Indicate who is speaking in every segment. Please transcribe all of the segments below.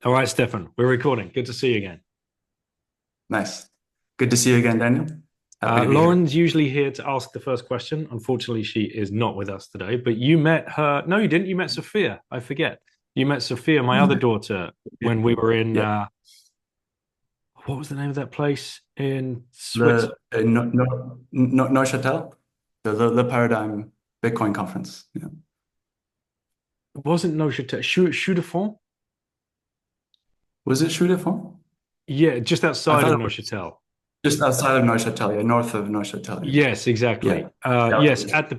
Speaker 1: All right, Stefan, we're recording. Good to see you again.
Speaker 2: Nice. Good to see you again, Daniel. Happy to be here.
Speaker 1: Lauren's usually here to ask the first question. Unfortunately, she is not with us today, but you met her. No, you didn't. You met Sophia. I forget. You met Sophia, my other daughter, when we were in,
Speaker 2: Yeah.
Speaker 1: what was the name of that place in
Speaker 2: The
Speaker 1: Switzerland?
Speaker 2: Neuchâtel, the Paradigm Bitcoin conference. Yeah.
Speaker 1: It wasn't Neuchâtel. Chaux de Fonds?
Speaker 2: Was it Chaux de Fonds?
Speaker 1: Yeah, just
Speaker 2: I
Speaker 1: outside
Speaker 2: thought
Speaker 1: of
Speaker 2: it was
Speaker 1: Neuchâtel.
Speaker 2: just outside of Neuchâtel, yeah, north of Neuchâtel.
Speaker 1: Yes,
Speaker 2: Yeah.
Speaker 1: exactly. Yes,
Speaker 2: Yeah.
Speaker 1: at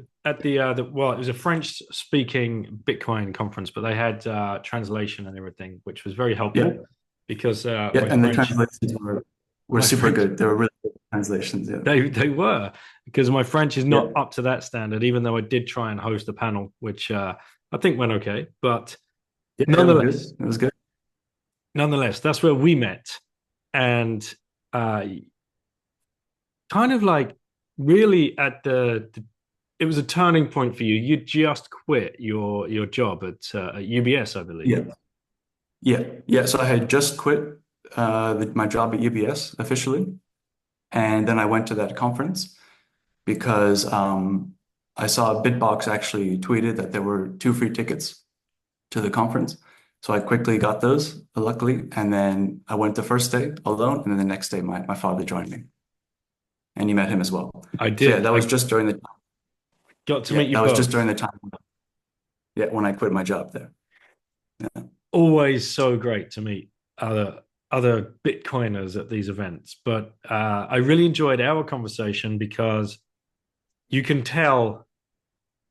Speaker 1: the well, it was a French speaking Bitcoin conference, but they had translation and everything, which was very
Speaker 2: Yeah.
Speaker 1: helpful because
Speaker 2: Yeah. And the translations were
Speaker 1: my
Speaker 2: super
Speaker 1: French
Speaker 2: good. They were really good translations. Yeah.
Speaker 1: they were because my French is
Speaker 2: Yeah.
Speaker 1: not up to that standard, even though I did try and host a panel, which I think went okay. But
Speaker 2: Yeah. It was
Speaker 1: nonetheless,
Speaker 2: good. It was good.
Speaker 1: nonetheless, that's where we met, and uh, kind of like really at the it was a turning point for you. You just quit your job at UBS, I believe.
Speaker 2: Yeah. Yeah. Yeah. So I had just quit my job at UBS officially. And then I went to that conference because I saw Bitbox actually tweeted that there were two free tickets to the conference. So I quickly got those, luckily. And then I went the first day alone. And then the next day, my father joined me and you met him as well.
Speaker 1: I
Speaker 2: So yeah,
Speaker 1: did.
Speaker 2: that was
Speaker 1: I
Speaker 2: just during
Speaker 1: got to
Speaker 2: yeah,
Speaker 1: meet you
Speaker 2: that was just during
Speaker 1: both.
Speaker 2: the time, yeah, when I quit my job there. Yeah.
Speaker 1: Always so great to meet other Bitcoiners at these events. But I really enjoyed our conversation because you can tell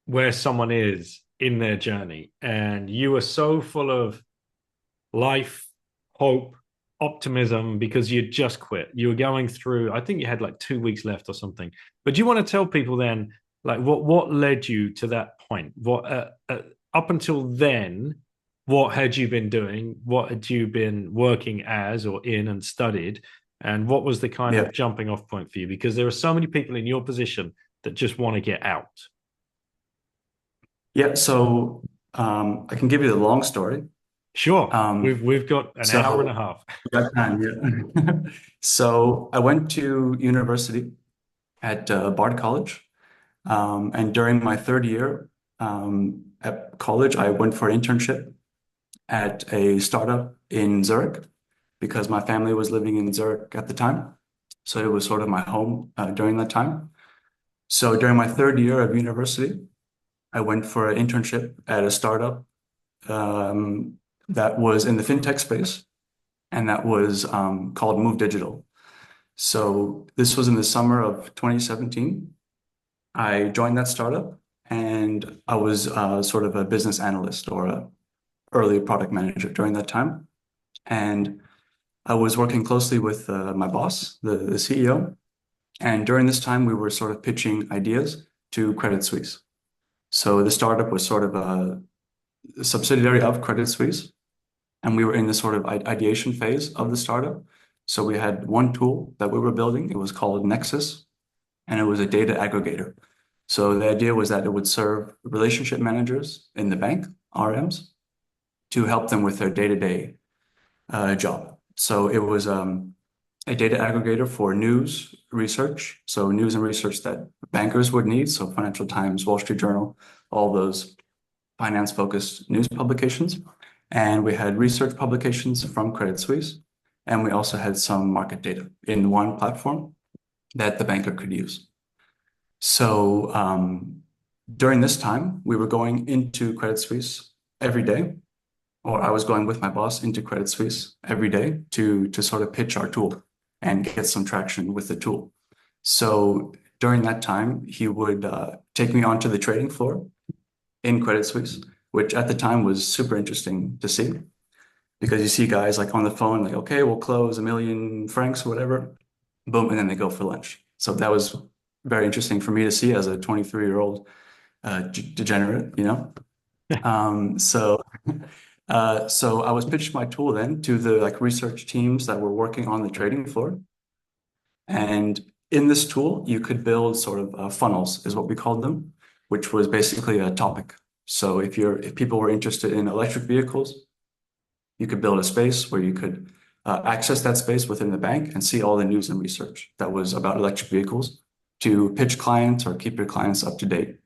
Speaker 1: where someone is in their journey, and you are so full of life, hope, optimism because you just quit. You were going through, I think you had like 2 weeks left or something. But do you want to tell people then, like what led you to that point? What up until then, what had you been doing? What had you been working as or in and studied? And what was the kind
Speaker 2: Yeah.
Speaker 1: of jumping off point for you? Because there are so many people in your position that just want to get out.
Speaker 2: Yeah. So I can give you the long story.
Speaker 1: Sure,
Speaker 2: Um,
Speaker 1: we've got an hour and a
Speaker 2: so
Speaker 1: half.
Speaker 2: we got time, yeah. So I went to university at Bard College. And during my third year at college, I went for an internship at a startup in Zurich because my family was living in Zurich at the time. So it was sort of my home during that time. So during my third year of university, I went for an internship at a startup um, that was in the fintech space, and that was called Move Digital. So this was in the summer of 2017. I joined that startup and I was sort of a business analyst or a early product manager during that time. And I was working closely with my boss, the CEO. And during this time, we were sort of pitching ideas to Credit Suisse. So the startup was sort of a subsidiary of Credit Suisse. And we were in the sort of ideation phase of the startup. So we had one tool that we were building. It was called Nexus, and it was a data aggregator. So the idea was that it would serve relationship managers in the bank, RMs, to help them with their day-to-day job. So it was a data aggregator for news research. So news and research that bankers would need. So Financial Times, Wall Street Journal, all those finance-focused news publications. And we had research publications from Credit Suisse. And we also had some market data in one platform that the banker could use. So during this time, we were going into Credit Suisse every day, or I was going with my boss into Credit Suisse every day to sort of pitch our tool and get some traction with the tool. So during that time, he would take me onto the trading floor in Credit Suisse, which at the time was super interesting to see because you see guys like on the phone, like, okay, we'll close 1 million francs or whatever, boom, and then they go for lunch. So that was very interesting for me to see as a 23-year-old degenerate, you know? So so I was pitched my tool then to the like research teams that were working on the trading floor. And in this tool, you could build sort of funnels, is what we called them, which was basically a topic. So if people were interested in electric vehicles, You could build a space where you could access that space within the bank and see all the news and research that was about electric vehicles to pitch clients or keep your clients up to date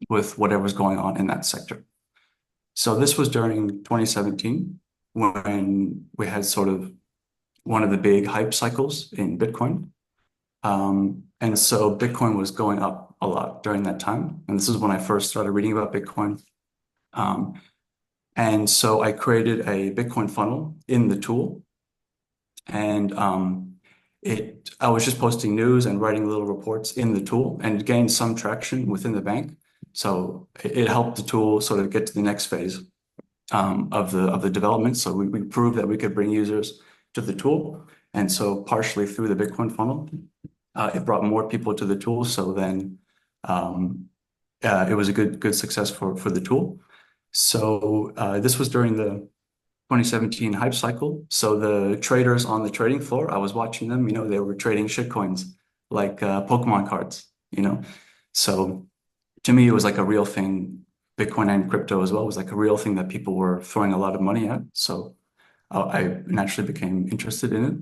Speaker 2: with whatever's going on in that sector. So this was during 2017 when we had sort of one of the big hype cycles in Bitcoin. And so Bitcoin was going up a lot during that time. And this is when I first started reading about Bitcoin. Um, and so I created a Bitcoin funnel in the tool. And I was just posting news and writing little reports in the tool and it gained some traction within the bank. So it helped the tool sort of get to the next phase of the development. So we proved that we could bring users to the tool. And so partially through the Bitcoin funnel, it brought more people to the tool. So then it was a good success for the tool. So this was during the 2017 hype cycle. So the traders on the trading floor, I was watching them, they were trading shitcoins like Pokemon cards, So to me, it was like a real thing. Bitcoin and crypto as well was like a real thing that people were throwing a lot of money at. So I naturally became interested in it.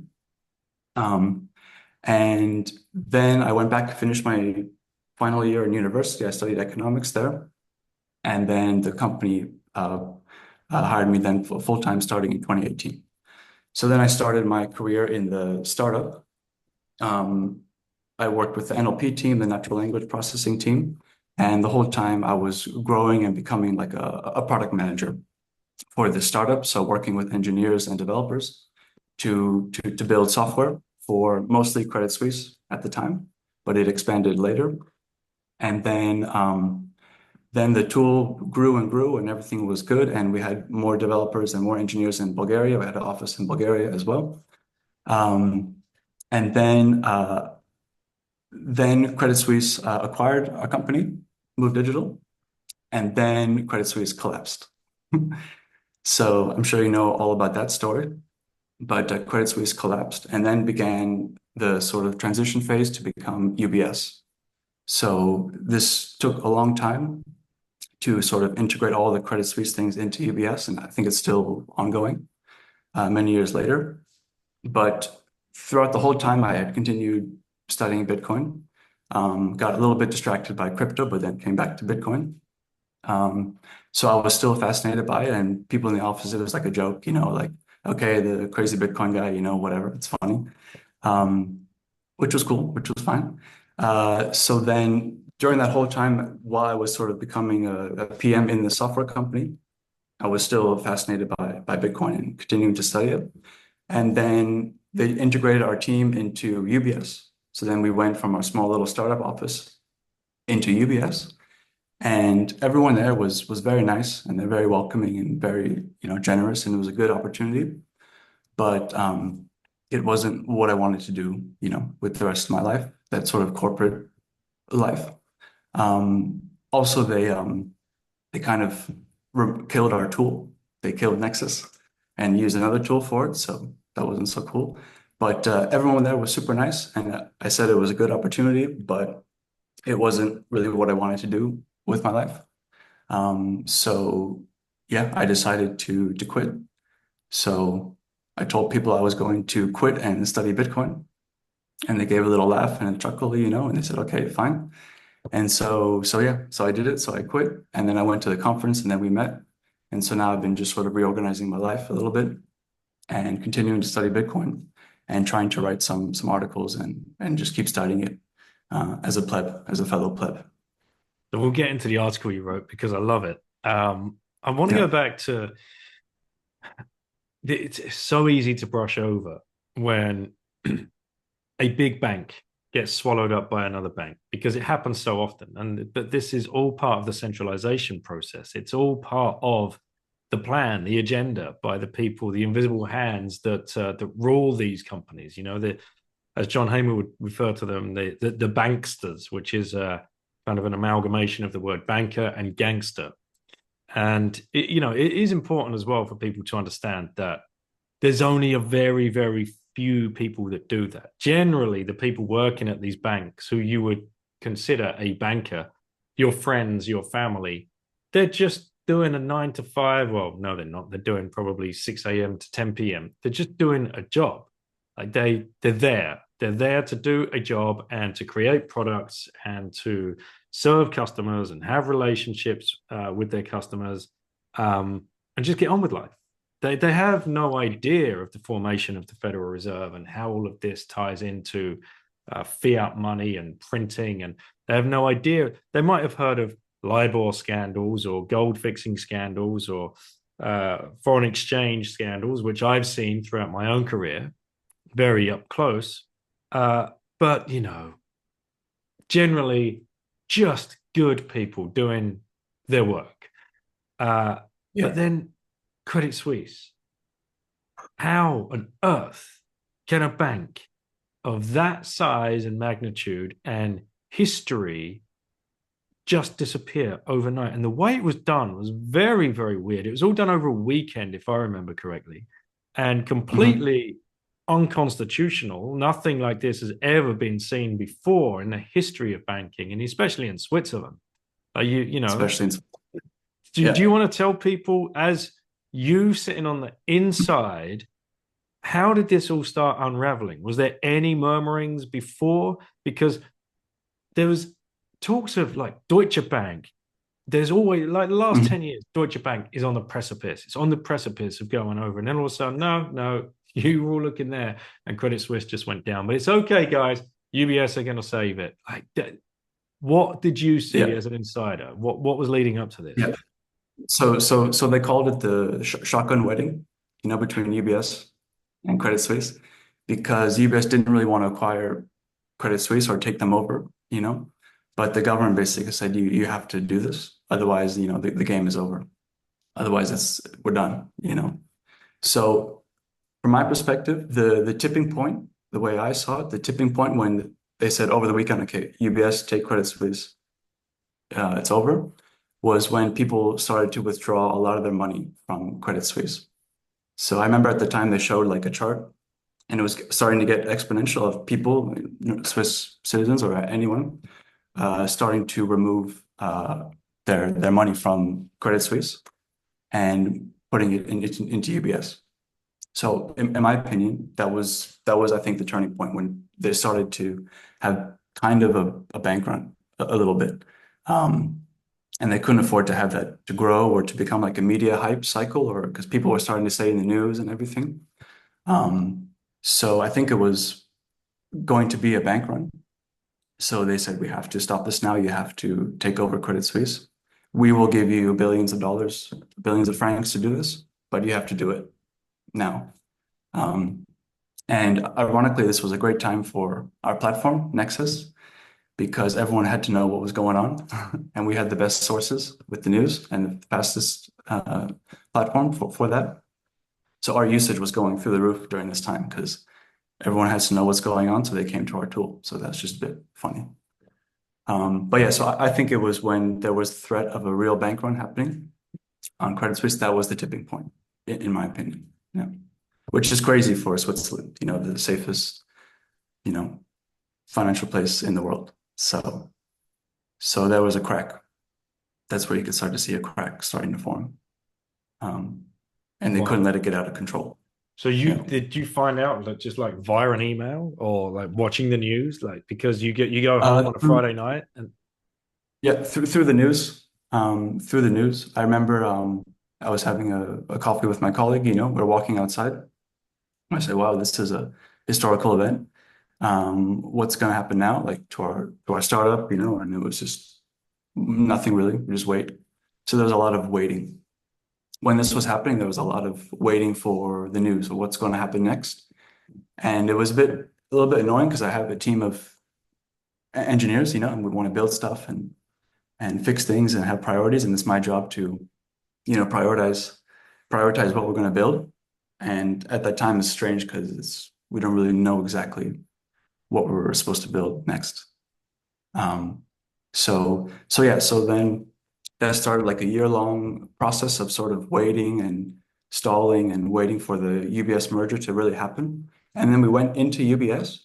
Speaker 2: And then I went back to finish my final year in university. I studied economics there. And then the company hired me then full-time starting in 2018. So then I started my career in the startup. I worked with the NLP team, the natural language processing team. And the whole time I was growing and becoming like a product manager for the startup. So working with engineers and developers to build software for mostly Credit Suisse at the time, but it expanded later. And then the tool grew and grew and everything was good. And we had more developers and more engineers in Bulgaria. We had an office in Bulgaria as well. And then Credit Suisse acquired a company, Move Digital, and then Credit Suisse collapsed. So I'm sure you know all about that story, but Credit Suisse collapsed and then began the sort of transition phase to become UBS. So this took a long time to sort of integrate all the Credit Suisse things into UBS, and I think it's still ongoing many years later. But throughout the whole time, I had continued studying Bitcoin. Got a little bit distracted by crypto, but then came back to Bitcoin. So I was still fascinated by it, and people in the office, it was like a joke, like, okay, the crazy Bitcoin guy, whatever, it's funny, which was cool, which was fine. So then during that whole time, while I was sort of becoming a PM in the software company, I was still fascinated by Bitcoin and continuing to study it. And then they integrated our team into UBS. So then we went from our small little startup office into UBS. And everyone there was very nice and they're very welcoming and very, generous. And it was a good opportunity. But it wasn't what I wanted to do, with the rest of my life, that sort of corporate life. Also, they kind of killed our tool. They killed Nexus and used another tool for it. So that wasn't so cool. But everyone there was super nice. And I said it was a good opportunity, but it wasn't really what I wanted to do with my life. So yeah, I decided to quit. So I told people I was going to quit and study Bitcoin. And they gave a little laugh and a chuckle, and they said, okay, fine. And so yeah, so I did it. So I quit. And then I went to the conference and then we met. And so now I've been just sort of reorganizing my life a little bit and continuing to study Bitcoin and trying to write some articles and just keep studying it as a pleb, as a fellow pleb.
Speaker 1: So we'll get into the article you wrote because I love it. I want to
Speaker 2: Yeah.
Speaker 1: go back to it's so easy to brush over when a big bank gets swallowed up by another bank because it happens so often. But this is all part of the centralization process. It's all part of the plan, the agenda by the people, the invisible hands that rule these companies. As John Hamer would refer to them, the banksters, which is kind of an amalgamation of the word banker and gangster. And it is important as well for people to understand that there's only a very, very few people that do that. Generally, the people working at these banks who you would consider a banker, your friends, your family, they're just doing a 9 to 5. Well, no, they're not. They're doing probably 6 a.m. to 10 p.m. They're just doing a job. Like they're there. They're there to do a job and to create products and to serve customers and have relationships with their customers, and just get on with life. They have no idea of the formation of the Federal Reserve and how all of this ties into fiat money and printing, and they have no idea. They might have heard of LIBOR scandals or gold fixing scandals or foreign exchange scandals, which I've seen throughout my own career, very up close. But generally, just good people doing their work. But
Speaker 2: Yeah.
Speaker 1: then Credit Suisse. How on earth can a bank of that size and magnitude and history just disappear overnight? And the way it was done was very, very weird. It was all done over a weekend, if I remember correctly, and
Speaker 2: Hmm.
Speaker 1: completely unconstitutional. Nothing like this has ever been seen before in the history of banking, and especially in Switzerland. You know,
Speaker 2: Especially in,
Speaker 1: do
Speaker 2: yeah.
Speaker 1: you want to tell people, as you sitting on the inside, how did this all start unraveling? Was there any murmurings before? Because there was talks of like Deutsche Bank. There's always, like, the last
Speaker 2: Mhm.
Speaker 1: 10 years, Deutsche Bank is on the precipice. It's on the precipice of going over. And then all of a sudden, no, no, you were all looking there and Credit Suisse just went down. But it's okay, guys. UBS are going to save it. Like, what did you see
Speaker 2: Yeah.
Speaker 1: as an insider? What was leading up to this?
Speaker 2: Yeah. So they called it the shotgun wedding, between UBS and Credit Suisse, because UBS didn't really want to acquire Credit Suisse or take them over, but the government basically said you have to do this, otherwise, the game is over. Otherwise, we're done. So from my perspective, the tipping point, the way I saw it, the tipping point when they said over the weekend, okay, UBS take Credit Suisse, it's over, was when people started to withdraw a lot of their money from Credit Suisse. So I remember at the time they showed like a chart, and it was starting to get exponential of people, Swiss citizens or anyone, starting to remove their money from Credit Suisse and putting it into UBS. So in my opinion, that was I think the turning point when they started to have kind of a bank run a little bit. Um, and they couldn't afford to have that to grow or to become like a media hype cycle, or because people were starting to say in the news and everything. Um, so I think it was going to be a bank run. So they said, we have to stop this now. You have to take over Credit Suisse. We will give you billions of dollars, billions of francs to do this, but you have to do it now. Um, and ironically, this was a great time for our platform, Nexus, because everyone had to know what was going on. And we had the best sources with the news and the fastest platform for that. So our usage was going through the roof during this time because everyone has to know what's going on. So they came to our tool. So that's just a bit funny. But yeah, so I think it was when there was threat of a real bank run happening on Credit Suisse, that was the tipping point, in my opinion. Yeah. Which is crazy for Switzerland, the safest, you know, financial place in the world. So there was a crack. That's where you could start to see a crack starting to form. Um, and they couldn't
Speaker 1: Wow.
Speaker 2: let it get out of control.
Speaker 1: So
Speaker 2: Yeah.
Speaker 1: did you find out, like, just like via an email or like watching the news, like, because you go home on a
Speaker 2: Through
Speaker 1: Friday night and
Speaker 2: Yeah, through the news. Through the news. I remember I was having a coffee with my colleague, we're walking outside. I said, wow, this is a historical event. What's gonna happen now? Like to our startup, and it was just nothing really. We just wait. So there was a lot of waiting. When this was happening, there was a lot of waiting for the news of what's going to happen next. And it was a little bit annoying because I have a team of engineers, and we want to build stuff and fix things and have priorities. And it's my job to, prioritize what we're going to build. And at that time, it's strange because we don't really know exactly what we're supposed to build next. Um, so yeah, so then that started like a year-long process of sort of waiting and stalling and waiting for the UBS merger to really happen. And then we went into UBS,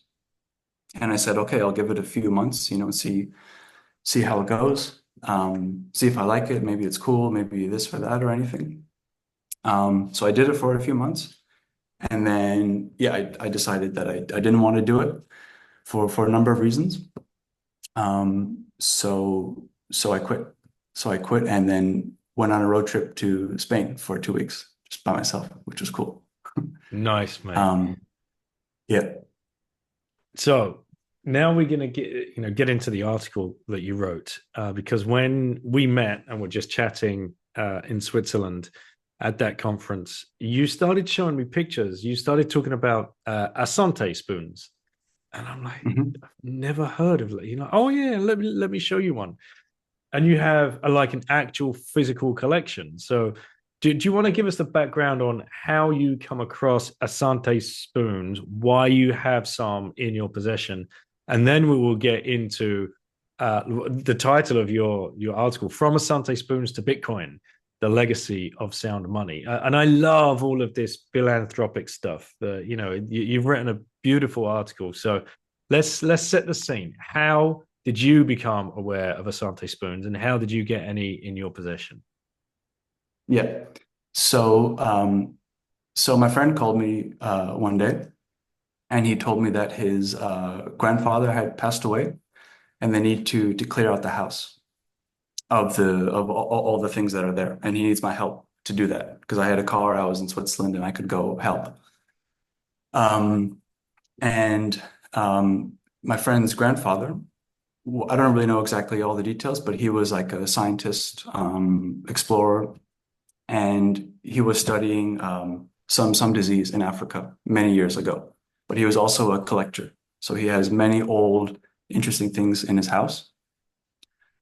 Speaker 2: and I said, okay, I'll give it a few months, see how it goes. see if I like it. Maybe it's cool, maybe this or that or anything. So I did it for a few months. And then, yeah, I decided that I didn't want to do it for a number of reasons. So I quit. So I quit and then went on a road trip to Spain for 2 weeks just by myself, which was cool.
Speaker 1: Nice, mate.
Speaker 2: Um, yeah.
Speaker 1: So now we're going to get into the article that you wrote, because when we met and were just chatting in Switzerland at that conference, you started showing me pictures. You started talking about Asante spoons, and I'm like,
Speaker 2: Mhm.
Speaker 1: I've never heard of it. Oh yeah, let me show you one. And you have like an actual physical collection. So, do you want to give us the background on how you come across Asante spoons, why you have some in your possession, and then we will get into the title of your article, From Asante Spoons to Bitcoin: The Legacy of Sound Money. And I love all of this philanthropic stuff. You've written a beautiful article. So let's set the scene. How did you become aware of Asante spoons, and how did you get any in your possession?
Speaker 2: Yeah. So, so my friend called me one day and he told me that his grandfather had passed away and they need to clear out the house of all the things that are there. And he needs my help to do that because I had a car, I was in Switzerland and I could go help. Um, and my friend's grandfather, I don't really know exactly all the details, but he was like a scientist, explorer, and he was studying some disease in Africa many years ago. But he was also a collector, so he has many old, interesting things in his house.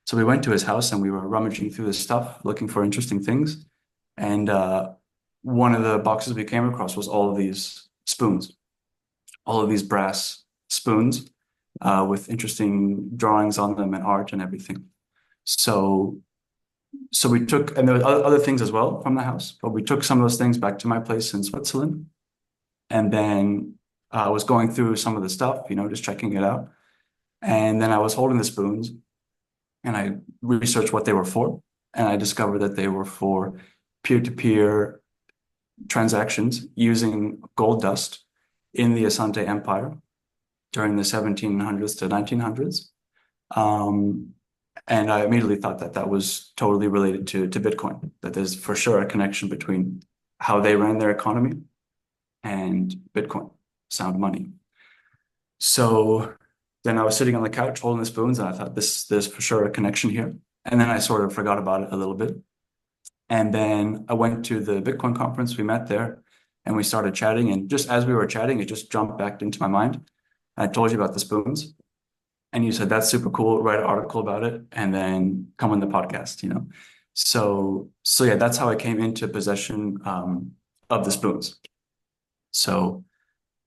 Speaker 2: So we went to his house and we were rummaging through his stuff, looking for interesting things. And one of the boxes we came across was all of these spoons, all of these brass spoons with interesting drawings on them and art and everything. So so we took, and there were other things as well from the house, but we took some of those things back to my place in Switzerland. And then I was going through some of the stuff, just checking it out. And then I was holding the spoons and I researched what they were for. And I discovered that they were for peer-to-peer transactions using gold dust in the Asante Empire during the 1700s to 1900s. Um, and I immediately thought that that was totally related to Bitcoin, that there's for sure a connection between how they ran their economy and Bitcoin, sound money. So then I was sitting on the couch holding the spoons, and I thought there's for sure a connection here. And then I sort of forgot about it a little bit. And then I went to the Bitcoin conference. We met there and we started chatting. And just as we were chatting, it just jumped back into my mind. I told you about the spoons. And you said, that's super cool. Write an article about it and then come on the podcast. So yeah, that's how I came into possession of the spoons. So,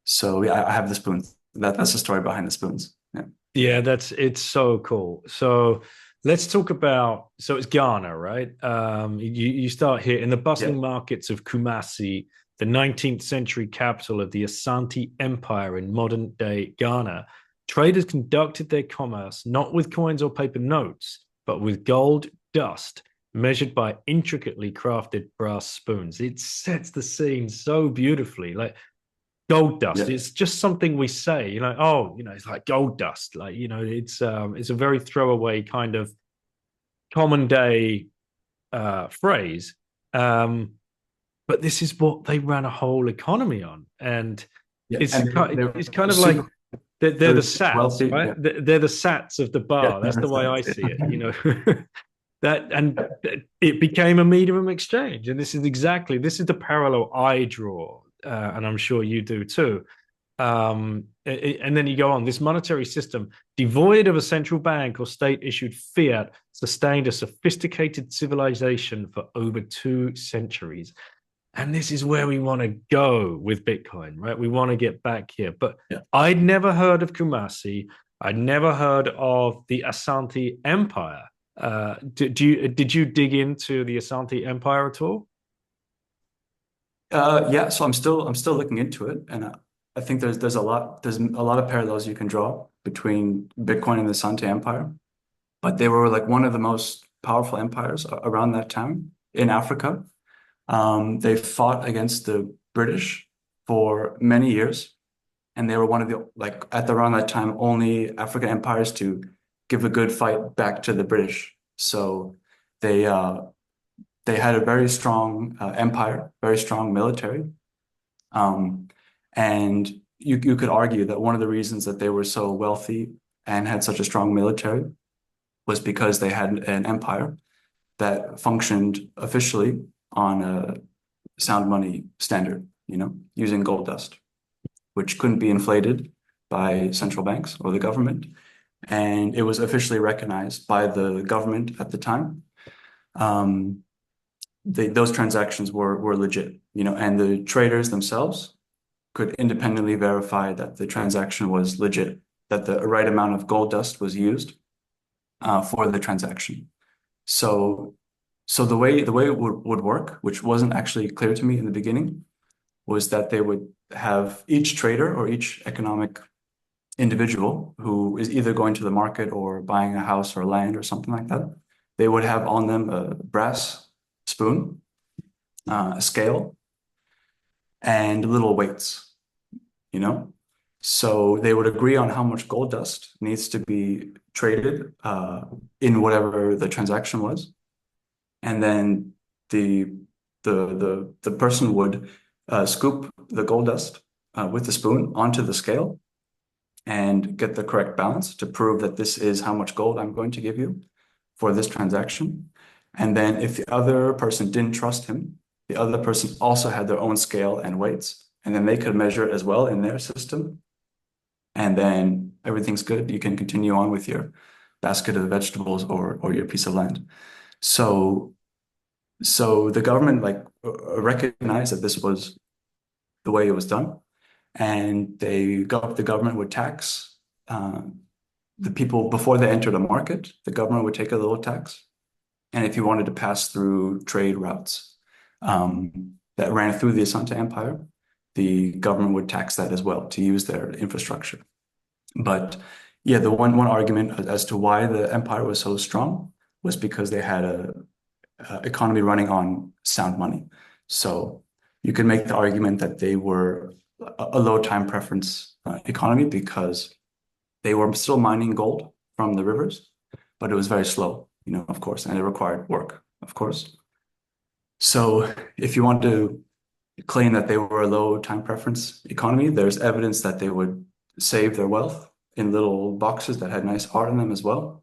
Speaker 2: so yeah, I have the spoons. That's the story behind the spoons. Yeah.
Speaker 1: Yeah, it's so cool. So let's talk about, so it's Ghana, right? You start here in the
Speaker 2: Yeah.
Speaker 1: bustling markets of Kumasi, the 19th century capital of the Asante Empire in modern day Ghana. Traders conducted their commerce not with coins or paper notes, but with gold dust measured by intricately crafted brass spoons. It sets the scene so beautifully. Like gold dust,
Speaker 2: Yeah.
Speaker 1: it's just something we say, oh, it's like gold dust. Like, it's a very throwaway kind of common day phrase. Um, but this is what they ran a whole economy on. And
Speaker 2: Yeah.
Speaker 1: it's
Speaker 2: And they
Speaker 1: it's
Speaker 2: were
Speaker 1: kind of like
Speaker 2: super,
Speaker 1: they're
Speaker 2: they
Speaker 1: the
Speaker 2: were super
Speaker 1: sats,
Speaker 2: wealthy.
Speaker 1: right?
Speaker 2: Yeah.
Speaker 1: They're the sats of the
Speaker 2: Yeah.
Speaker 1: bar. That's the way I see it. That and
Speaker 2: Yeah.
Speaker 1: it became a medium of exchange, and this is the parallel I draw, and I'm sure you do too. And then you go on, this monetary system devoid of a central bank or state issued fiat sustained a sophisticated civilization for over 2 centuries. And this is where we want to go with Bitcoin, right? We want to get back here. But
Speaker 2: Yeah.
Speaker 1: I'd never heard of Kumasi. I'd never heard of the Asante Empire. Did you dig into the Asante Empire at all?
Speaker 2: Yeah, so I'm still looking into it, and I think there's a lot of parallels you can draw between Bitcoin and the Sante Empire. but they were like one of the most powerful empires around that time in Africa. They fought against the British for many years, and they were one of the, like at around that time, only African empires to give a good fight back to the British. So they uh, they had a very strong empire, very strong military, um, and you could argue that one of the reasons that they were so wealthy and had such a strong military was because they had an empire that functioned officially on a sound money standard, using gold dust, which couldn't be inflated by central banks or the government. And it was officially recognized by the government at the time. Um, those transactions were legit, and the traders themselves could independently verify that the transaction was legit, that the right amount of gold dust was used for the transaction. So, so the way it would work, which wasn't actually clear to me in the beginning, was that they would have each trader or each economic individual who is either going to the market or buying a house or land or something like that. They would have on them a brass spoon, a scale, and little weights, you know? So they would agree on how much gold dust needs to be traded in whatever the transaction was. And then the the person would scoop the gold dust with the spoon onto the scale and get the correct balance to prove that this is how much gold I'm going to give you for this transaction. And then if the other person didn't trust him, the other person also had their own scale and weights, and then they could measure it as well in their system. And then everything's good. You can continue on with your basket of vegetables or your piece of land. So so the government recognized that this was the way it was done, and the government would tax the people before they entered a market. The government would take a little tax, and if you wanted to pass through trade routes that ran through the Asante Empire, the government would tax that as well to use their infrastructure. But yeah, the one argument as to why the empire was so strong was because they had a economy running on sound money. So you could make the argument that they were a low time preference economy because they were still mining gold from the rivers, but it was very slow, of course, and it required work, of course. So if you want to claim that they were a low time preference economy, there's evidence that they would save their wealth in little boxes that had nice art in them as well,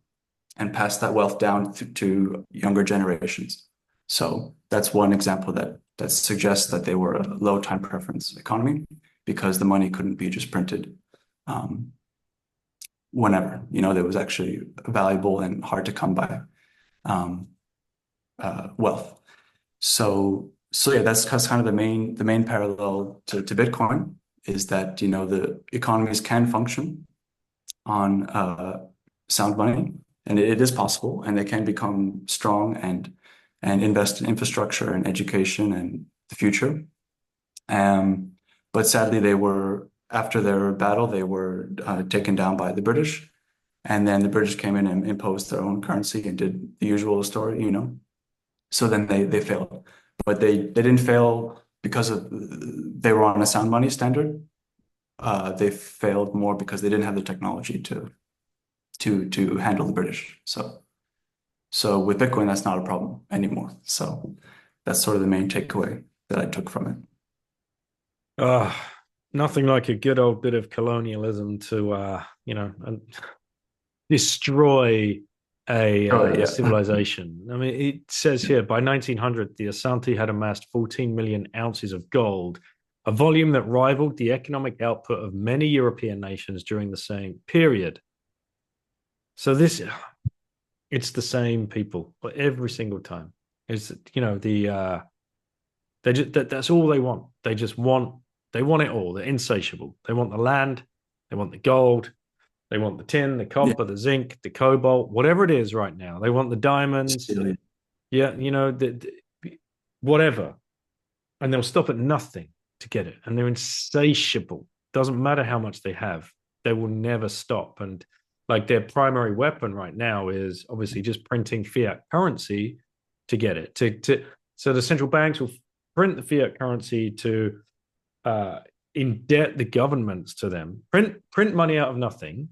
Speaker 2: and pass that wealth down to younger generations. So that's one example that suggests that they were a low time preference economy because the money couldn't be just printed whenever. There was actually valuable and hard to come by um, wealth. So yeah, that's kind of the main parallel to Bitcoin is that the economies can function on sound money, and it is possible, and they can become strong and invest in infrastructure and education and the future. But sadly, after their battle, they were taken down by the British, and then the British came in and imposed their own currency and did the usual story. So then they failed, but they didn't fail because they were on a sound money standard. They failed more because they didn't have the technology to handle the British. So with Bitcoin, that's not a problem anymore. So that's sort of the main takeaway that I took from it.
Speaker 1: Uh, Nothing like a good old bit of colonialism to, destroy a
Speaker 2: Oh yeah.
Speaker 1: civilization. I mean, it says here by 1900, the Asante had amassed 14 million ounces of gold, a volume that rivaled the economic output of many European nations during the same period. So it's the same people every single time. Is that's all they want. They want it all. They're insatiable. They want the land, they want the gold, they want the tin, the
Speaker 2: Yeah.
Speaker 1: copper, the zinc, the cobalt, whatever it is right now. They want the diamonds.
Speaker 2: Still,
Speaker 1: Yeah, whatever. And they'll stop at nothing to get it. And they're insatiable. Doesn't matter how much they have, they will never stop. And Like their primary weapon right now is obviously just printing fiat currency to get it. So the central banks will print the fiat currency to uh, indebt the governments to them, print money out of nothing,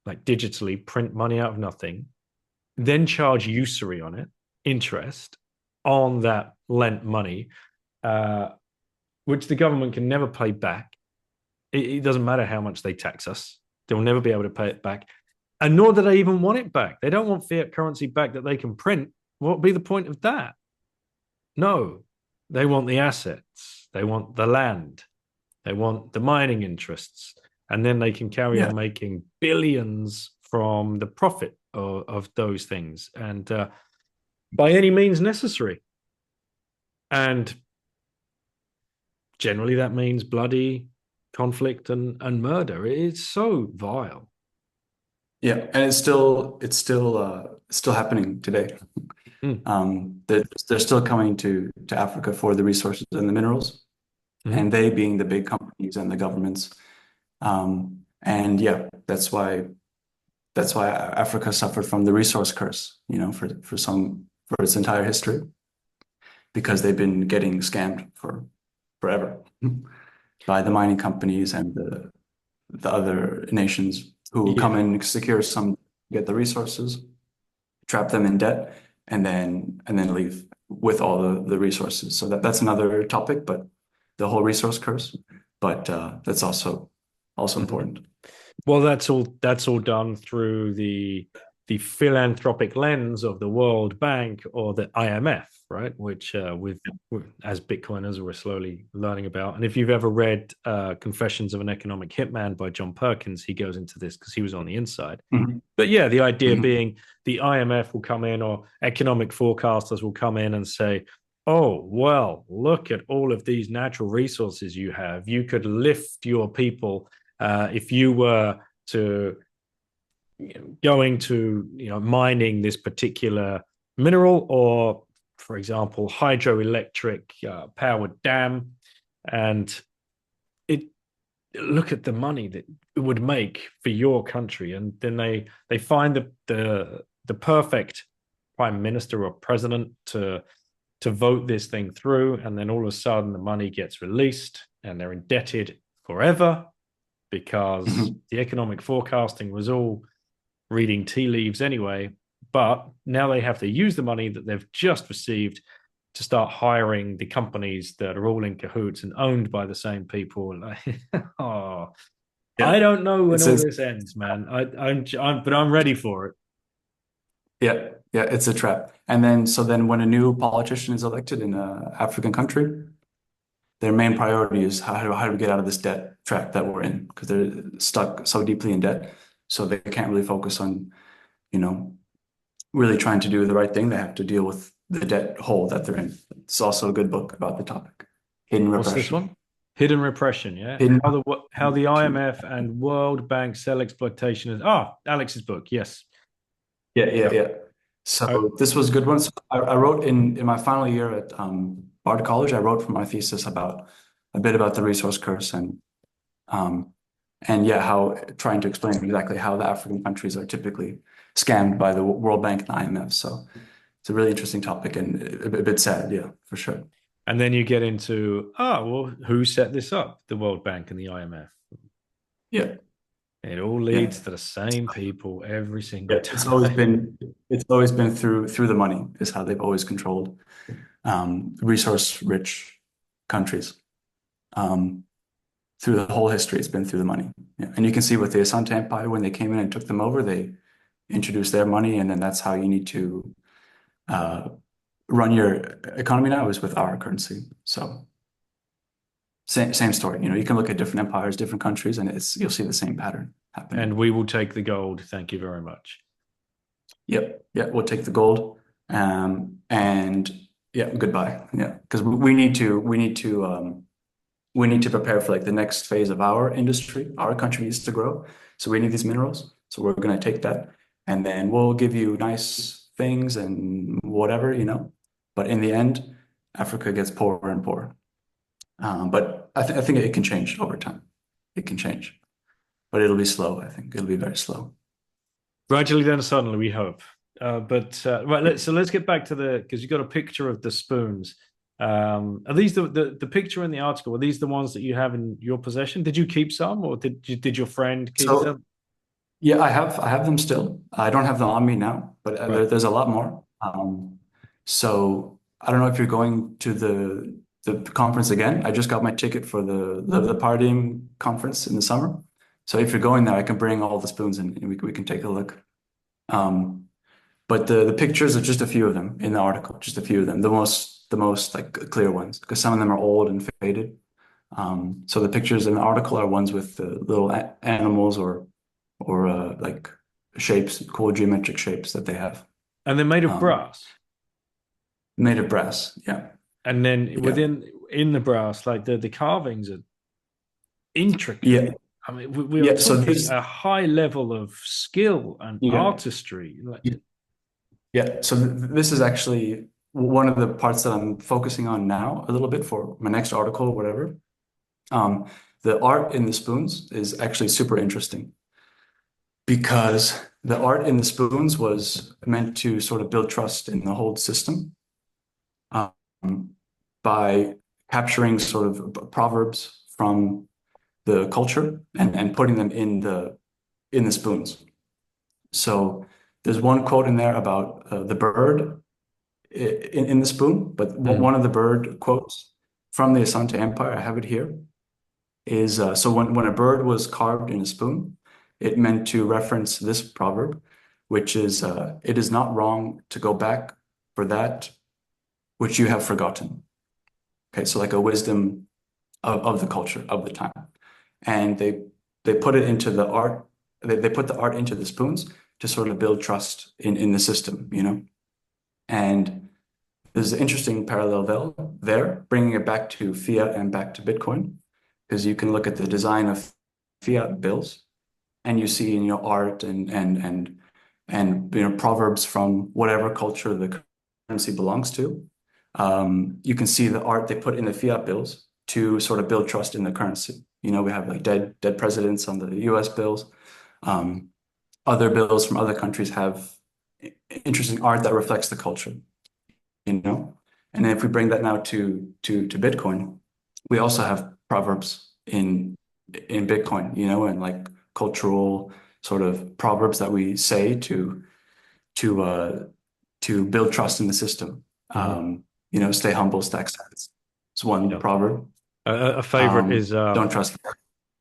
Speaker 1: like digitally print money out of nothing, then charge usury on it, interest on that lent money, uh, which the government can never pay back. It doesn't matter how much they tax us; they'll never be able to pay it back, and nor do they even want it back. They don't want fiat currency back that they can print. What would be the point of that? No, they want the assets. They want the land. They want the mining interests. And then they can carry
Speaker 2: Yeah.
Speaker 1: on making billions from the profit of those things. And by any means necessary. And generally that means bloody conflict and murder. It's so vile.
Speaker 2: Yeah, and it's still happening today.
Speaker 1: Mm.
Speaker 2: They're still coming to Africa for the resources and the minerals,
Speaker 1: Mm-hmm.
Speaker 2: and they being the big companies and the governments. And yeah, that's why Africa suffered from the resource curse, for its entire history, because they've been getting scammed for forever by the mining companies and the other nations who come
Speaker 1: Yeah.
Speaker 2: in, secure some, get the resources, trap them in debt, and then leave with all the resources. So that's another topic, but the whole resource curse. But that's also
Speaker 1: Mm-hmm.
Speaker 2: important.
Speaker 1: Well, that's all done through the philanthropic lens of the World Bank or the IMF, right? Which as Bitcoiners we're slowly learning about. And if you've ever read Confessions of an Economic Hitman by John Perkins, he goes into this because he was on the inside.
Speaker 2: Mhm.
Speaker 1: But yeah, the idea
Speaker 2: Mhm.
Speaker 1: being the IMF will come in or economic forecasters will come in and say, oh, well, look at all of these natural resources you have. You could lift your people if you were to going to mining this particular mineral or, for example, hydroelectric powered dam, and it look at the money that it would make for your country, and then they find the perfect prime minister or president to vote this thing through, and then all of a sudden the money gets released and they're indebted forever because
Speaker 2: Mhm.
Speaker 1: the economic forecasting was all reading tea leaves anyway. But now they have to use the money that they've just received to start hiring the companies that are all in cahoots and owned by the same people. Oh,
Speaker 2: Yeah.
Speaker 1: I don't know when
Speaker 2: It's
Speaker 1: all
Speaker 2: a,
Speaker 1: this ends, man. But I'm ready for it.
Speaker 2: yeah, yeah, it's a trap. And then when a new politician is elected in an African country, their main priority is how do we get out of this debt trap that we're in, because they're stuck so deeply in debt. So they can't really focus on, you know, really trying to do the right thing. They have to deal with the debt hole that they're in. It's also a good book about the topic. Hidden
Speaker 1: What's this
Speaker 2: repression.
Speaker 1: one? Hidden repression, yeah.
Speaker 2: Hidden
Speaker 1: How the IMF and World Bank sell exploitation is. Alex's book, yes.
Speaker 2: Yeah, yeah,
Speaker 1: Yeah.
Speaker 2: yeah.
Speaker 1: I,
Speaker 2: So this was a good one. So I wrote in my final year at Bard College. I wrote for my thesis about a bit about the resource curse um, and yeah, how trying to explain exactly how the African countries are typically scammed by the World Bank and IMF. So it's a really interesting topic and a bit sad, yeah, for sure.
Speaker 1: and then you get into, well, who set this up? The World Bank and the IMF.
Speaker 2: Yeah,
Speaker 1: It all
Speaker 2: yeah,
Speaker 1: leads to the same people every
Speaker 2: yeah.
Speaker 1: single
Speaker 2: It's always
Speaker 1: time.
Speaker 2: been it's always been through the money is how they've always controlled resource rich countries. Um, through the whole history, it's been through the money. Yeah. And you can see with the Asante Empire, when they came in and took them over, they introduced their money, and then that's how you need to uh, run your economy now is with our currency. So same story. You can look at different empires, different countries, and you'll see the same pattern happening.
Speaker 1: And we will take the gold. Thank you very much.
Speaker 2: Yep. Yeah, we'll take the gold. And yeah, goodbye. Yeah, because we need to prepare for like the next phase of our industry. Our country needs to grow. So we need these minerals. So we're going to take that and then we'll give you nice things and whatever. But in the end, Africa gets poorer and poorer. But I think it can change over time. It can change, but it'll be slow. I think it'll be very slow.
Speaker 1: Gradually, then suddenly, we hope. But right, let's get back to the because you got a picture of the spoons. Are these the picture in the article? Are these the ones that you have in your possession? Did you keep some, or did your friend keep
Speaker 2: So
Speaker 1: them?
Speaker 2: yeah, I have them still. I don't have them on me now, but
Speaker 1: Right.
Speaker 2: there's a lot more. So I don't know if you're going to the conference again. I just got my ticket for the partying conference in the summer. So if you're going there, I can bring all the spoons and we can take a look. Um, but the pictures are just a few of them in the article, just a few of them, the most like clear ones, because some of them are old and faded. So the pictures in the article are ones with the little animals or like shapes, cool geometric shapes that they have.
Speaker 1: And they're made of
Speaker 2: Um,
Speaker 1: brass.
Speaker 2: Made of brass. Yeah.
Speaker 1: And then
Speaker 2: Yeah.
Speaker 1: in the brass, like the carvings are intricate.
Speaker 2: Yeah.
Speaker 1: I mean, we are
Speaker 2: Yeah. So
Speaker 1: talking
Speaker 2: this,
Speaker 1: a high level of skill and
Speaker 2: yeah.
Speaker 1: artistry. Like,
Speaker 2: Yeah. Yeah. So this is actually one of the parts that I'm focusing on now a little bit for my next article or whatever. Um, the art in the spoons is actually super interesting because the art in the spoons was meant to sort of build trust in the whole system, um, by capturing sort of proverbs from the culture and putting them in the spoons. So there's one quote in there about the bird in the spoon, but
Speaker 1: mm,
Speaker 2: one of the bird quotes from the Asante Empire, I have it here, is so when a bird was carved in a spoon, it meant to reference this proverb, which is it is not wrong to go back for that which you have forgotten. Okay, so like a wisdom of the culture of the time. And they put it into the art, they put the art into the spoons to sort of build trust in the system, you know? And there's an interesting parallel there, bringing it back to fiat and back to Bitcoin, because you can look at the design of fiat bills and you see in your art and proverbs from whatever culture the currency belongs to. You can see the art they put in the fiat bills to sort of build trust in the currency. You know, we have like dead presidents on the U.S. bills. Um, Other bills from other countries have interesting art that reflects the culture. You know, and then if we bring that now to Bitcoin, we also have proverbs in Bitcoin. You know, and like cultural sort of proverbs that we say to uh to build trust in the system.
Speaker 1: mhm,
Speaker 2: Stay humble, stack sats. It's one
Speaker 1: yeah.
Speaker 2: proverb.
Speaker 1: A favorite is
Speaker 2: Don't trust.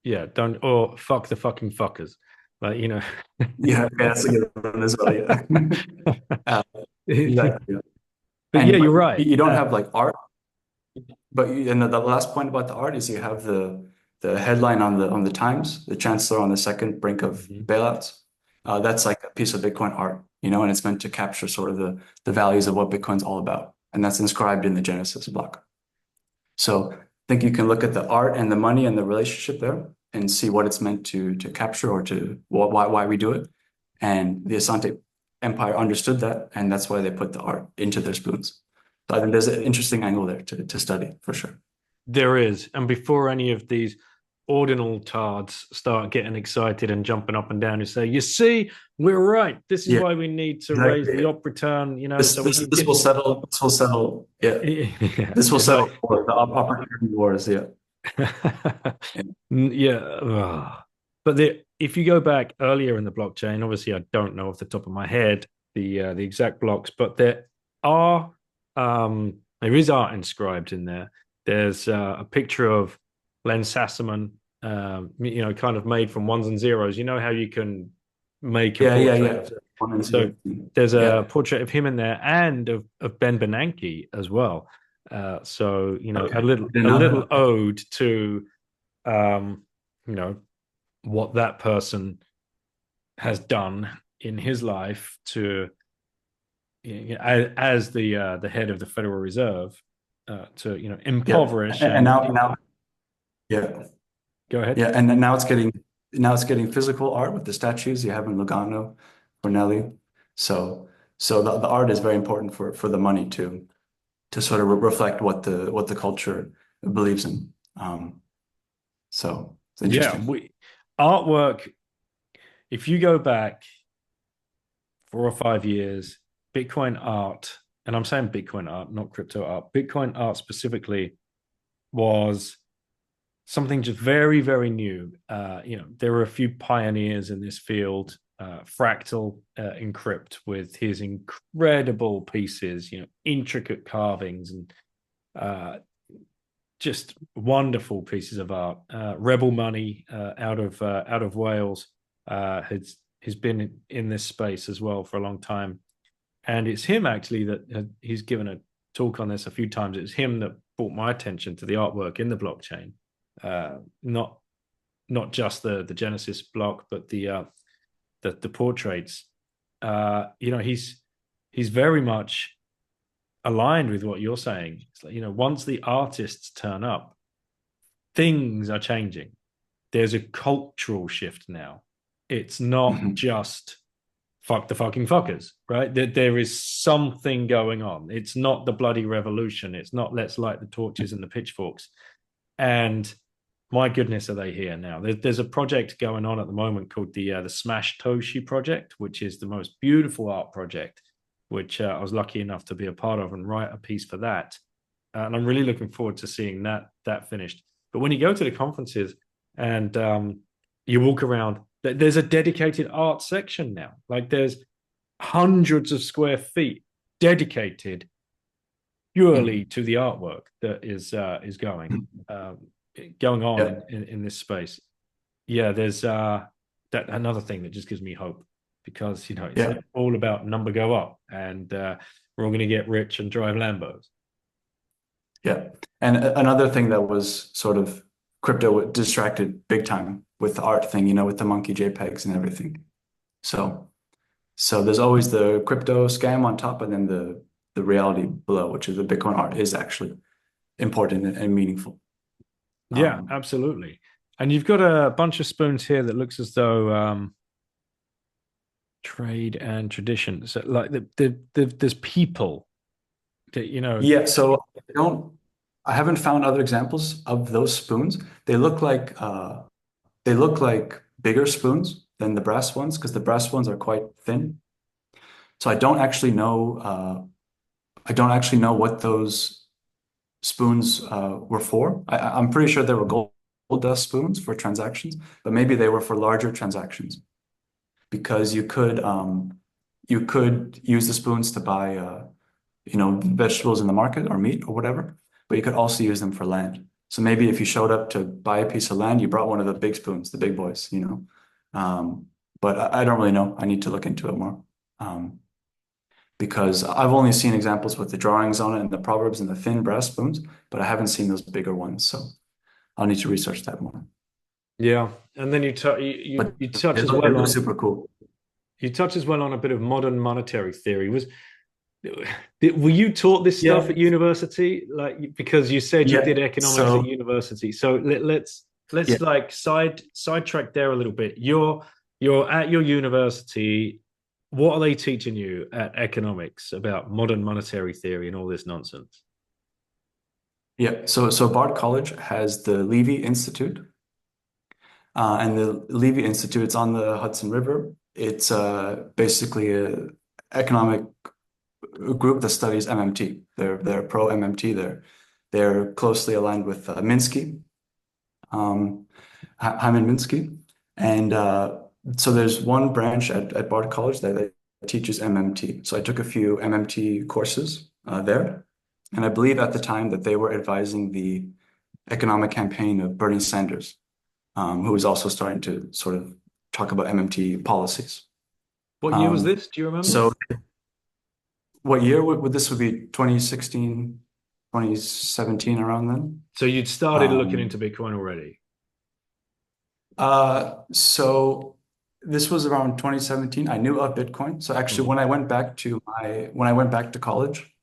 Speaker 1: yeah, don't or fuck the fucking fuckers. Like,
Speaker 2: Yeah, okay, that's a good one as well. Yeah, uh,
Speaker 1: but
Speaker 2: exactly.
Speaker 1: yeah,
Speaker 2: And
Speaker 1: you're
Speaker 2: but
Speaker 1: right.
Speaker 2: you don't have like art. But and the last point about the art is you have the headline on the Times, the chancellor on the second brink of
Speaker 1: Mhm.
Speaker 2: bailouts. That's like a piece of Bitcoin art, and it's meant to capture sort of the values of what Bitcoin's all about, and that's inscribed in the Genesis block. So I think you can look at the art and the money and the relationship there and see what it's meant to capture or to why we do it. And the Asante Empire understood that, and that's why they put the art into their spoons. So I think there's an interesting angle there to study for sure.
Speaker 1: There is. And before any of these ordinal tards start getting excited and jumping up and down and say, you see, we're right. This is
Speaker 2: Yeah,
Speaker 1: why we need to raise the
Speaker 2: exactly.
Speaker 1: op return,
Speaker 2: This
Speaker 1: so we
Speaker 2: this
Speaker 1: can
Speaker 2: this
Speaker 1: get.
Speaker 2: will settle. This will settle. Yeah,
Speaker 1: Yeah,
Speaker 2: this will
Speaker 1: it's like,
Speaker 2: settle for the opportunity wars. Yeah. Yeah.
Speaker 1: yeah. But if you go back earlier in the blockchain, obviously I don't know off the top of my head the exact blocks, but are there is art inscribed in there. There's a picture of Len Sassaman, kind of made from ones and zeros. You know how you can make a
Speaker 2: Yeah, yeah,
Speaker 1: portrait
Speaker 2: yeah.
Speaker 1: of.
Speaker 2: One and
Speaker 1: So
Speaker 2: zero.
Speaker 1: there's a
Speaker 2: Yeah.
Speaker 1: portrait of him in there and of Ben Bernanke as well. So
Speaker 2: Okay.
Speaker 1: a
Speaker 2: I
Speaker 1: little
Speaker 2: didn't
Speaker 1: a
Speaker 2: know
Speaker 1: little ode to um, you know what that person has done in his life to as the head of the Federal Reserve to
Speaker 2: that.
Speaker 1: impoverish
Speaker 2: And
Speaker 1: and
Speaker 2: now, yeah.
Speaker 1: go ahead.
Speaker 2: Yeah, and then now it's getting physical art with the statues you have in Lugano, Cornelli. So the art is very important for the money to sort of reflect what the culture believes in. So it's
Speaker 1: Yeah,
Speaker 2: interesting.
Speaker 1: artwork. If you go back 4 or 5 years, Bitcoin art, and I'm saying Bitcoin art, not crypto art, Bitcoin art specifically was something just very, very new. There were a few pioneers in this field. Fractal Encrypt with his incredible pieces, intricate carvings and uh, just wonderful pieces of art. Rebel Money out of Wales has been in this space as well for a long time, and it's him actually that he's given a talk on this a few times. It's him that brought my attention to the artwork in the blockchain, not just the Genesis block, but the portraits. He's very much aligned with what you're saying. It's like, once the artists turn up, things are changing. There's a cultural shift now. It's not just fuck the fucking fuckers, right? There is something going on. It's not the bloody revolution. It's not let's light the torches and the pitchforks. And my goodness, are they here now? There's a project going on at the moment called the Smash Toshi project, which is the most beautiful art project, which I was lucky enough to be a part of and write a piece for that. And I'm really looking forward to seeing that finished. But when you go to the conferences and you walk around, there's a dedicated art section now. Like there's hundreds of square feet dedicated purely to the artwork that is going on
Speaker 2: Yeah.
Speaker 1: in this space. Yeah, there's that another thing that just gives me hope because it's
Speaker 2: Yeah.
Speaker 1: all about number go up and we're all going to get rich and drive Lambos.
Speaker 2: Yeah. And another thing that was sort of crypto distracted big time with the art thing, with the monkey JPEGs and everything. So there's always the crypto scam on top and then the reality below, which is the Bitcoin art is actually important and meaningful.
Speaker 1: Yeah, absolutely. And you've got a bunch of spoons here that looks as though trade and tradition. So like there's people that
Speaker 2: Yeah, so I haven't found other examples of those spoons. They look like bigger spoons than the brass ones because the brass ones are quite thin. So I don't actually know what those spoons were for. I'm pretty sure they were gold dust spoons for transactions, but maybe they were for larger transactions because you could use the spoons to buy vegetables in the market or meat or whatever, but you could also use them for land. So maybe if you showed up to buy a piece of land, you brought one of the big spoons, the big boys. But I don't really know. I need to look into it more. Because I've only seen examples with the drawings on it and the proverbs and the thin brass spoons, but I haven't seen those bigger ones. So I'll need to research that more.
Speaker 1: Yeah, and then you touch as
Speaker 2: They
Speaker 1: well
Speaker 2: look
Speaker 1: on
Speaker 2: super cool.
Speaker 1: a bit of modern monetary theory. Were you taught this stuff
Speaker 2: Yeah,
Speaker 1: at university? Like because you said you
Speaker 2: yeah.
Speaker 1: did economics at
Speaker 2: So
Speaker 1: university. So let's
Speaker 2: yeah,
Speaker 1: like sidetrack there a little bit. You're at your university. What are they teaching you at economics about modern monetary theory and all this nonsense?
Speaker 2: yeah. So Bard College has the Levy Institute, and the Levy Institute, it's on the Hudson River. It's basically a economic group that studies MMT. They're pro MMT. They're closely aligned with Minsky, Hyman Minsky, and so there's one branch at Bard College that teaches MMT. So I took a few MMT courses there, and I believe at the time that they were advising the economic campaign of Bernie Sanders, who was also starting to sort of talk about MMT policies.
Speaker 1: What year was
Speaker 2: Um,
Speaker 1: this? Do you remember?
Speaker 2: so what year would this would be 2016, 2017 around then?
Speaker 1: So you'd started looking
Speaker 2: Um,
Speaker 1: into Bitcoin already.
Speaker 2: so this was around 2017. I knew of Bitcoin. So actually
Speaker 1: Mhm.
Speaker 2: when I went back to college,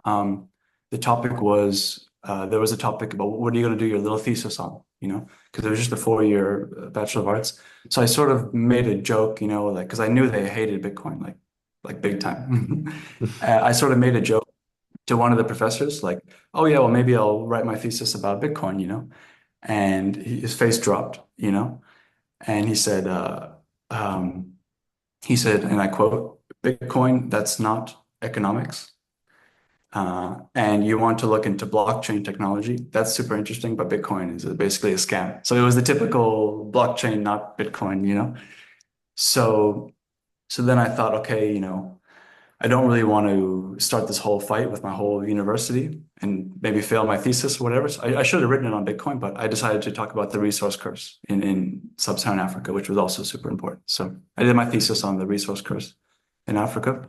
Speaker 2: the topic was there was a topic about what are you going to do your little thesis on, because it was just a 4-year Bachelor of Arts. So I sort of made a joke, like because I knew they hated Bitcoin like big time. I sort of made a joke to one of the professors, like, oh yeah, well maybe I'll write my thesis about Bitcoin. And his face dropped. And he said, and I quote, Bitcoin that's not economics, and you want to look into blockchain technology, that's super interesting, but Bitcoin is basically a scam. So it was the typical blockchain, not Bitcoin, you know? So, so then I thought, okay, I don't really want to start this whole fight with my whole university and maybe fail my thesis or whatever. So I should have written it on Bitcoin, but I decided to talk about the resource curse in sub-Saharan Africa, which was also super important. So I did my thesis on the resource curse in Africa,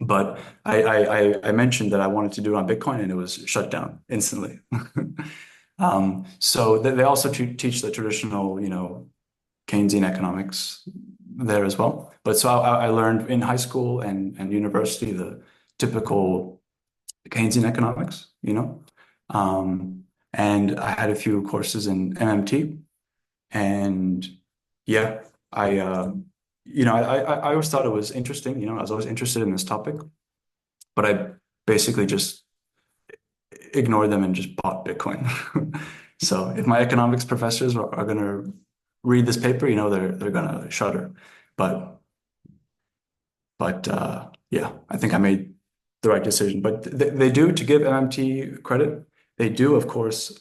Speaker 2: but I mentioned that I wanted to do it on Bitcoin and it was shut down instantly. So they also teach the traditional, Keynesian economics there as well. But so I learned in high school and university the typical Keynesian economics, and I had a few courses in MMT, and yeah, I always thought it was interesting. I was always interested in this topic, but I basically just ignored them and just bought Bitcoin. So if my economics professors are going to read this paper, they're going to shudder. But yeah, I think I made the right decision. But they do, to give MMT credit, they do, of course,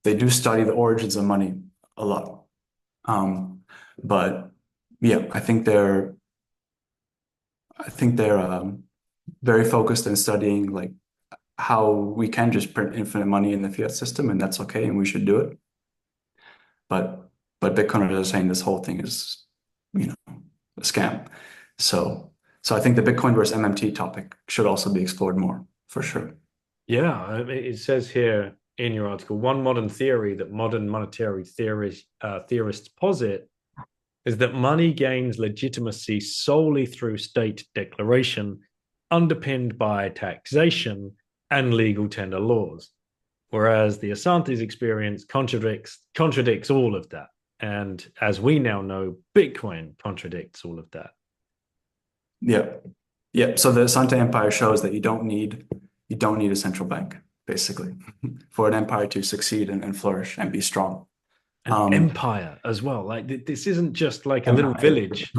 Speaker 2: they do study the origins of money a lot. But yeah, I think they're very focused in studying like how we can just print infinite money in the fiat system, and that's okay, and we should do it. But Bitcoiners are saying this whole thing is, a scam. So I think the Bitcoin versus MMT topic should also be explored more, for sure.
Speaker 1: Yeah, I mean, it says here in your article, one modern theory that modern monetary theorists posit is that money gains legitimacy solely through state declaration, underpinned by taxation and legal tender laws. Whereas the Asante's experience contradicts all of that. And as we now know, Bitcoin contradicts all of that.
Speaker 2: Yeah. Yeah. So the Asante Empire shows that you don't need a central bank, basically, for an empire to succeed and flourish and be strong.
Speaker 1: An
Speaker 2: Um,
Speaker 1: empire as well. Like this isn't just like a little
Speaker 2: empire.
Speaker 1: village.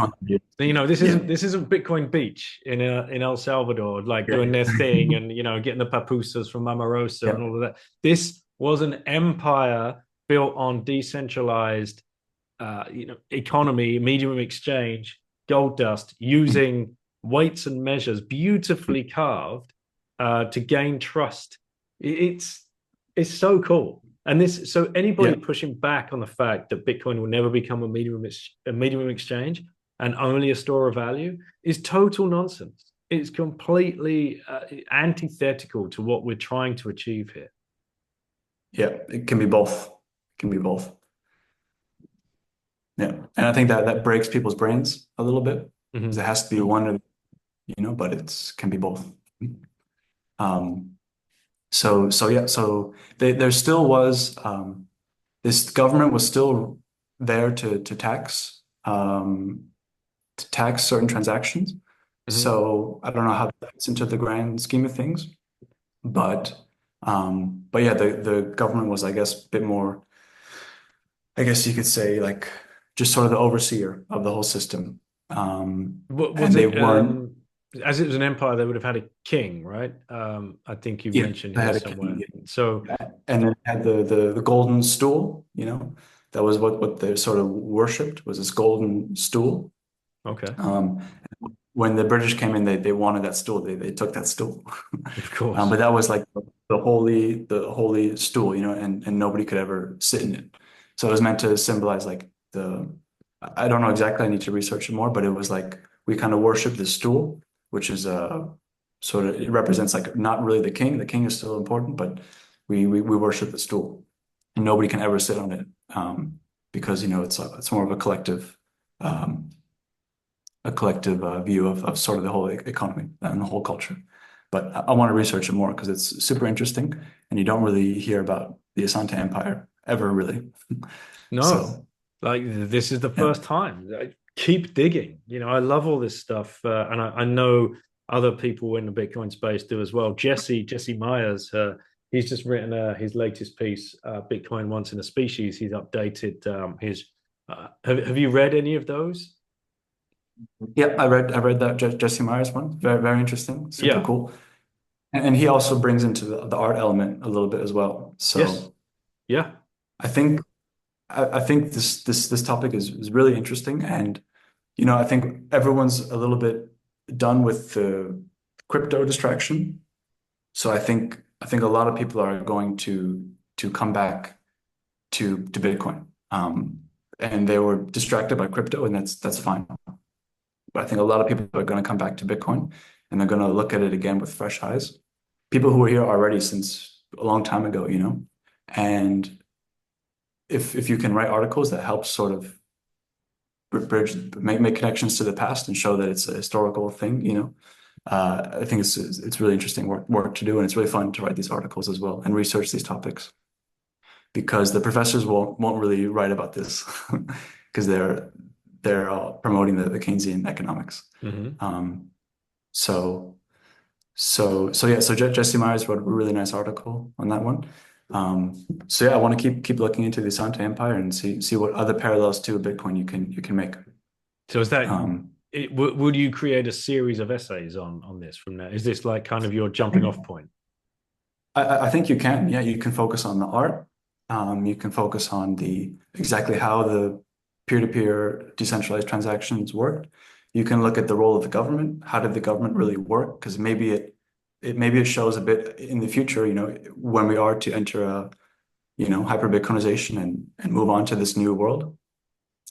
Speaker 1: This
Speaker 2: Yeah.
Speaker 1: isn't Bitcoin Beach in El Salvador, like
Speaker 2: Yeah.
Speaker 1: doing their thing and getting the papusas from Mamarosa and
Speaker 2: Yeah.
Speaker 1: all of that. This was an empire built on decentralized, economy, medium of exchange, gold dust, using weights and measures beautifully carved to gain trust. It's so cool. And this, so anybody
Speaker 2: Yeah.
Speaker 1: pushing back on the fact that Bitcoin will never become a medium of exchange and only a store of value is total nonsense. It's completely antithetical to what we're trying to achieve here.
Speaker 2: Yeah. It can be both. It can be both. Yeah. And I think that breaks people's brains a little bit because it
Speaker 1: Mm-hmm.
Speaker 2: has to be one or, but it can be both. Um, so yeah, so there still was this government was still there to tax certain transactions.
Speaker 1: Mm-hmm.
Speaker 2: So I don't know how that fits into the grand scheme of things, but yeah, the government was, I guess, a bit more, I guess you could say, like just sort of the overseer of the whole system.
Speaker 1: Was
Speaker 2: And they
Speaker 1: it
Speaker 2: weren't,
Speaker 1: as it was an empire, they would have had a king, right? I think you've
Speaker 2: yeah,
Speaker 1: mentioned
Speaker 2: they
Speaker 1: here
Speaker 2: had a
Speaker 1: somewhere.
Speaker 2: king.
Speaker 1: So,
Speaker 2: Yeah. And then had the golden stool, that was what they sort of worshipped, was this golden stool.
Speaker 1: okay,
Speaker 2: Um, when the British came in, they wanted that stool. They took that stool.
Speaker 1: of course.
Speaker 2: But that was like the holy stool, and nobody could ever sit in it. So it was meant to symbolize like I don't know exactly. I need to research it more, but it was like we kind of worship the stool, which is sort of, it represents like not really the king. The king is still important, but we worship the stool, and nobody can ever sit on it, because it's more of um, a collective view of sort of the whole economy and the whole culture. But I want to research it more because it's super interesting, and you don't really hear about the Asante Empire ever really.
Speaker 1: No,
Speaker 2: So
Speaker 1: like this is the
Speaker 2: yeah,
Speaker 1: first time. Keep digging. I love all this stuff, and I know other people in the Bitcoin space do as well. Jesse Myers, he's just written his latest piece, Bitcoin Once in a Species. He's updated his. Have you read any of those?
Speaker 2: Yeah, I read that Jesse Myers one. Very interesting, super
Speaker 1: Yeah.
Speaker 2: cool. And he also brings into the art element a little bit as well.
Speaker 1: Yes.
Speaker 2: So
Speaker 1: Yeah.
Speaker 2: I think I think this topic is really interesting, and I think everyone's a little bit done with the crypto distraction. So I think a lot of people are going to come back to Bitcoin. And they were distracted by crypto, and that's fine. But I think a lot of people are going to come back to Bitcoin, and they're going to look at it again with fresh eyes. People who were here already since a long time ago, and if you can write articles that help sort of bridge, make connections to the past and show that it's a historical thing, I think it's really interesting work to do, and it's really fun to write these articles as well and research these topics because the professors won't really write about this because they're promoting the Keynesian economics.
Speaker 1: Hmm.
Speaker 2: Um, so yeah, so Jesse Myers wrote a really nice article on that one. So yeah, I want to keep looking into the Asante Empire and see what other parallels to Bitcoin you can make.
Speaker 1: So is that
Speaker 2: Um,
Speaker 1: would you create a series of essays on this from now? Is this like kind of your jumping off point?
Speaker 2: I think you can. Yeah, you can focus on the art. You can focus on the exactly how the peer-to-peer decentralized transactions work. You can look at the role of the government. How did the government really work? Because maybe it shows a bit in the future, when we are to enter a, hyper Bitcoinization and move on to this new world.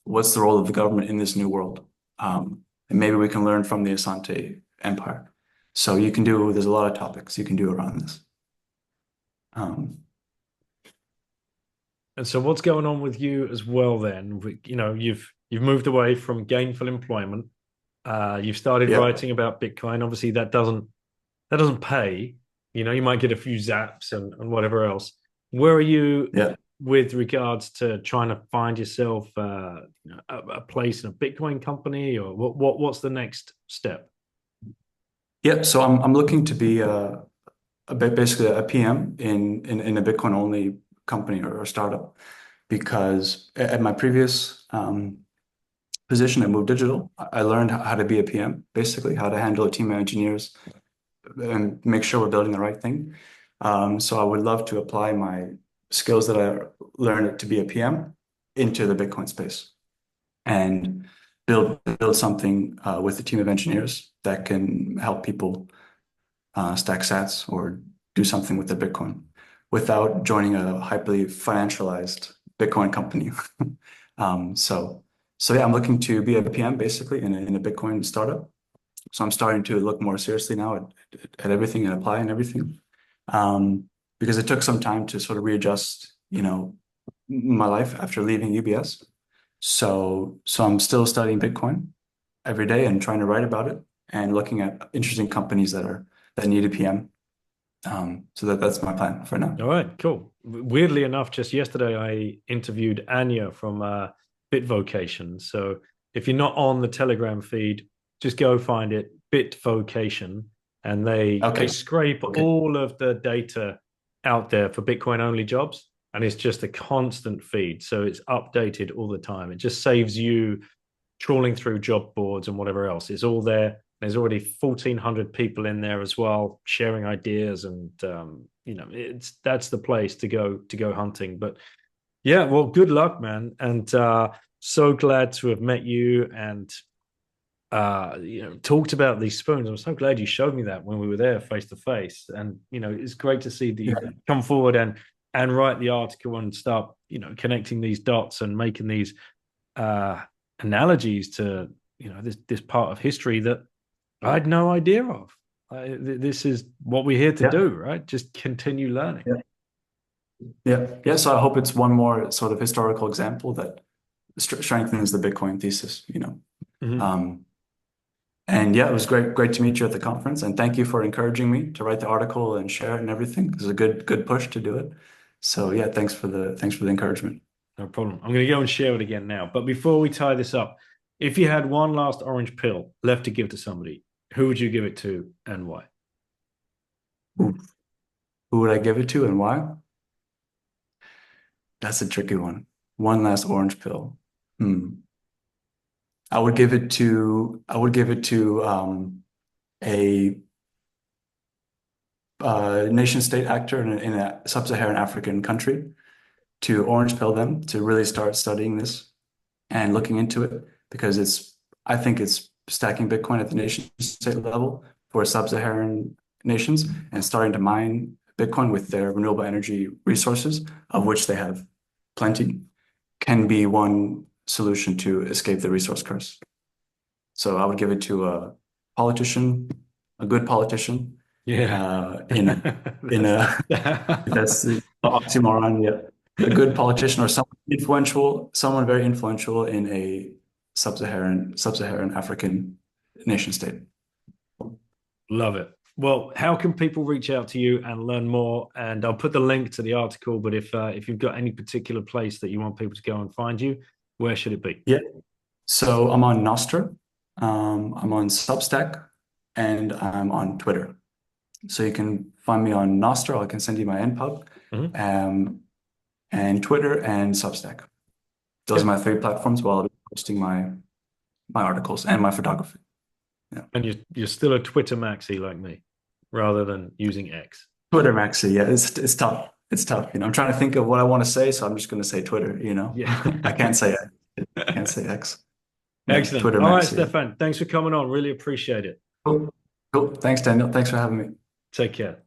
Speaker 2: What's the role of the government in this new world? And maybe we can learn from the Asante Empire. So there's a lot of topics you can do around this. Um,
Speaker 1: And so what's going on with you as well then? You've moved away from gainful employment. You've started
Speaker 2: yeah,
Speaker 1: writing about Bitcoin. Obviously that doesn't pay. You might get a few zaps and whatever else. Where are you
Speaker 2: yeah,
Speaker 1: with regards to trying to find yourself a place in a Bitcoin company, or what's the next step?
Speaker 2: yeah. So I'm looking to be basically a PM in a Bitcoin only company or startup because at my previous position at Move Digital, I learned how to be a PM, basically how to handle a team of engineers and make sure we're building the right thing. So I would love to apply my skills that I learned to be a PM into the Bitcoin space and build something with a team of engineers that can help people stack sats or do something with their Bitcoin without joining a hyperly financialized Bitcoin company. Um, so, so yeah, I'm looking to be a PM basically in a Bitcoin startup. So I'm starting to look more seriously now at everything and apply and everything. Um, because it took some time to sort of readjust, my life after leaving UBS. So I'm still studying Bitcoin every day and trying to write about it and looking at interesting companies that need a PM. So that's my plan for now.
Speaker 1: All right, cool. Weirdly enough, just yesterday I interviewed Anya from Bitvocation. So if you're not on the Telegram feed, just go find it, Bitvocation, and they
Speaker 2: Okay.
Speaker 1: scrape
Speaker 2: Okay.
Speaker 1: all of the data out there for Bitcoin only jobs, and it's just a constant feed. So it's updated all the time. It just saves you trawling through job boards and whatever else. It's all there. There's already 1,400 people in there as well, sharing ideas, and that's the place to go hunting. But yeah, well, good luck, man, and so glad to have met you and talked about these spoons. I'm so glad you showed me that when we were there face to face, and it's great to see that you
Speaker 2: Yeah.
Speaker 1: come forward and write the article and start connecting these dots and making these uh, analogies to this part of history that I had no idea of. This is what we're here to
Speaker 2: Yeah.
Speaker 1: do, right? Just continue learning.
Speaker 2: Yeah. Yeah. Yeah. So I hope it's one more sort of historical example that strengthens the Bitcoin thesis.
Speaker 1: Mhm.
Speaker 2: Um, and yeah, it was great to meet you at the conference. And thank you for encouraging me to write the article and share it and everything. It was a good push to do it. So yeah, thanks for the encouragement.
Speaker 1: No problem. I'm going to go and share it again now. But before we tie this up, if you had one last orange pill left to give to somebody, who would you give it to and why?
Speaker 2: Who, who would I give it to and why? That's a tricky one. One last orange pill. Hmm. I would give it to a nation state actor in a sub-Saharan African country to orange pill them to really start studying this and looking into it because I think it's stacking Bitcoin at the nation state level for sub-Saharan nations and starting to mine Bitcoin with their renewable energy resources, of which they have plenty, can be one solution to escape the resource curse. So I would give it to a politician, a good politician,
Speaker 1: Yeah.
Speaker 2: in a that's the oxymoron, yeah. A good politician or someone very influential in a sub-Saharan African nation state.
Speaker 1: Love it. Well, how can people reach out to you and learn more? And I'll put the link to the article. But if you've got any particular place that you want people to go and find you, where should it be?
Speaker 2: Yeah. So I'm on Nostr, I'm on Substack, and I'm on Twitter. So you can find me on Nostr. I can send you my npub,
Speaker 1: Mhm.
Speaker 2: and Twitter and Substack. Those are
Speaker 1: Yep.
Speaker 2: my three platforms while I'll be posting my articles and my photography. Yeah.
Speaker 1: And you're still a Twitter maxi like me, rather than using X.
Speaker 2: Twitter Maxi, yeah, it's tough. It's tough. I'm trying to think of what I want to say, so I'm just going to say Twitter,
Speaker 1: Yeah.
Speaker 2: I can't say I can't say X. Yeah,
Speaker 1: Excellent.
Speaker 2: Twitter
Speaker 1: All right,
Speaker 2: Maxi. Yeah.
Speaker 1: Stefan. Thanks for coming on. Really appreciate it.
Speaker 2: Cool. Cool. Thanks, Daniel. Thanks for having me.
Speaker 1: Take care.